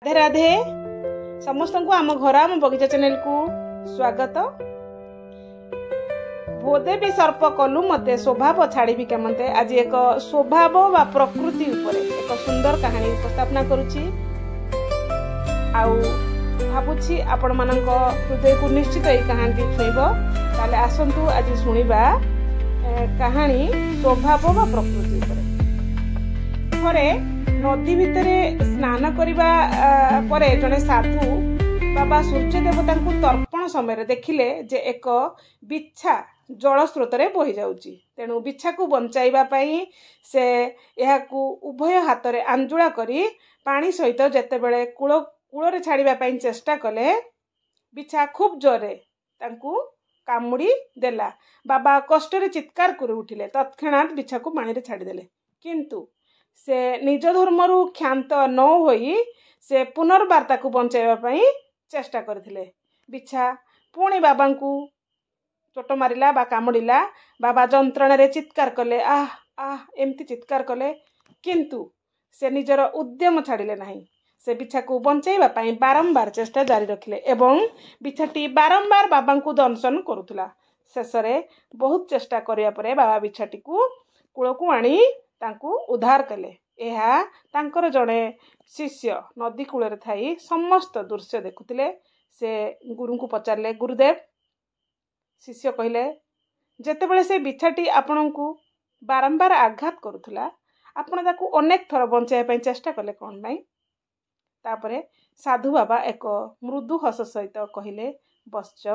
राधे राधे समस्त को आम घर आम बगीचा चैनल को स्वागत। भोदेवी सर्प कलु मते स्वभाव छाड़ी केमते आज एक स्वभाव व प्रकृति उपरे एक सुंदर कहानी उपस्थापना करुछि। भावुछि आपण मानक हृदय को निश्चित ये कहानी छुईब। ताले आसंतु आज शुणिबा कहानी स्वभाव व प्रकृति उपरे। थरे नदी भितरे स्नान करिबा परे जने साधु बाबा सूर्य देवता को तर्पण समय देखिले जे एक बिच्छा जल स्रोत रे बही जाउची। तेणु बिच्छा को बंचाइबा पई से एहाकू उभय हाथ रे आंजुळा करी पानी सहित जेतेबेले कूल रे छाड़िबा पई चेष्टा कले बिच्छा खूब जोरे तांकू कामुड़ी देला। बाबा कष्ट रे चित्कार कर उठिले, तत्क्षणात बिच्छा को पानी रे छाड़ी देले। किंतु से निज धर्मरु क्षांत न होई से पुनर्बार ताकू बंचाइबा पई चेष्टा करथिले। बिच्छा पुणी बाबा को चोट मारिला बा कामुड़िला। बाबा जंत्रणा रे चित्कार कले, आह आह एमती चित्कार कले, किंतु से निजर उद्यम छाड़िले नहीं। से बिच्छा को बंचाइबा पई बारंबार चेष्टा जारी रखिले एवं बिच्छाटी बारंबार बाबा को दंशन करुथुला। शेषरे बहुत चेष्टा करिया परे बाबा बिच्छाटी को कूल को आनी तांकू उद्धार कले। एहा तांकर जड़े शिष्य नदी कूल रे थाई समस्त दृश्य देखुतिले। से गुरु को पचारले, गुरुदेव। शिष्य कहले, जेतेबेले से बिच्छाटी आपण को बारंबार आघात करुथुला आपण ताकू अनेक थर बंचाइबा पई चेष्टा कले कोन नाही? तापरे साधु बाबा एक मृदु हस सहित कहले, बश्च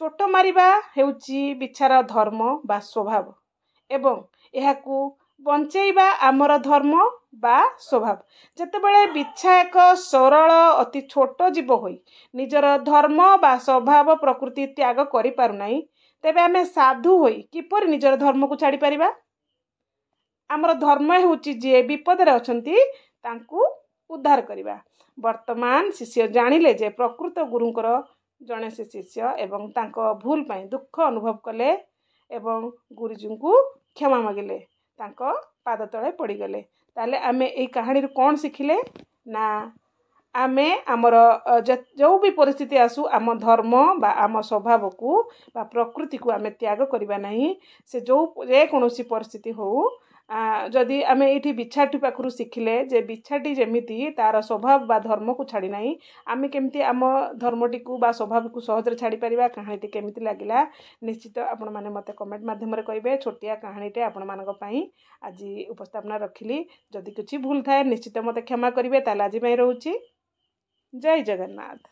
चोट मारिबा हेउची बिच्छार धर्म बा स्वभाव एवं एहाकू बंचाइबा आमर धर्म बा स्वभाव। जेतेबेले बिच्छा एक सरल अति छोट जीव होई निजर धर्म बा स्वभाव प्रकृति त्याग करि पारु नाही, तेबे आमे साधु होई किपर निजर धर्म को छाड़ी परिबा? आमर धर्म हेउची जे विपद रे अछंती तांकू उद्धार करिबा। वर्तमान शिष्य जानिले जे प्रकृत गुरुंकर जने से शिष्य एवं तांको भूल पाई दुख अनुभव कले एवं गुरुजी को क्षमा मागिले, तांको पाद तले पड़ी गले। ताले आमे ए कहानी रे कोन सिखिले ना आमे आमर जो भी परिस्थिति आसु आम धर्म बा आम स्वभाव को बा प्रकृति को आमे त्याग करिबा नहीं। से जो जे कोनोसी परिस्थिति हो जदि आमे एठी बिच्छाटी पाखरु सिखिले जे बिच्छाटी जेमिति तार स्वभाव बा धर्म को छाड़ी नाही, आमे केमती आम धर्मटी को बा स्वभाव को सहज रे छाड़ी परिबा। कहानीटी केमिति लागिला निश्चित आपण माने मते कमेंट माध्यम रे कहिबे। छोटिया कहानीटे आपण मानक पई आज उपस्थापना रखिली। जदि किछि भूल थाए निश्चित मते क्षमा करिवे। ताले आज पई रहउची। जय जगन्नाथ।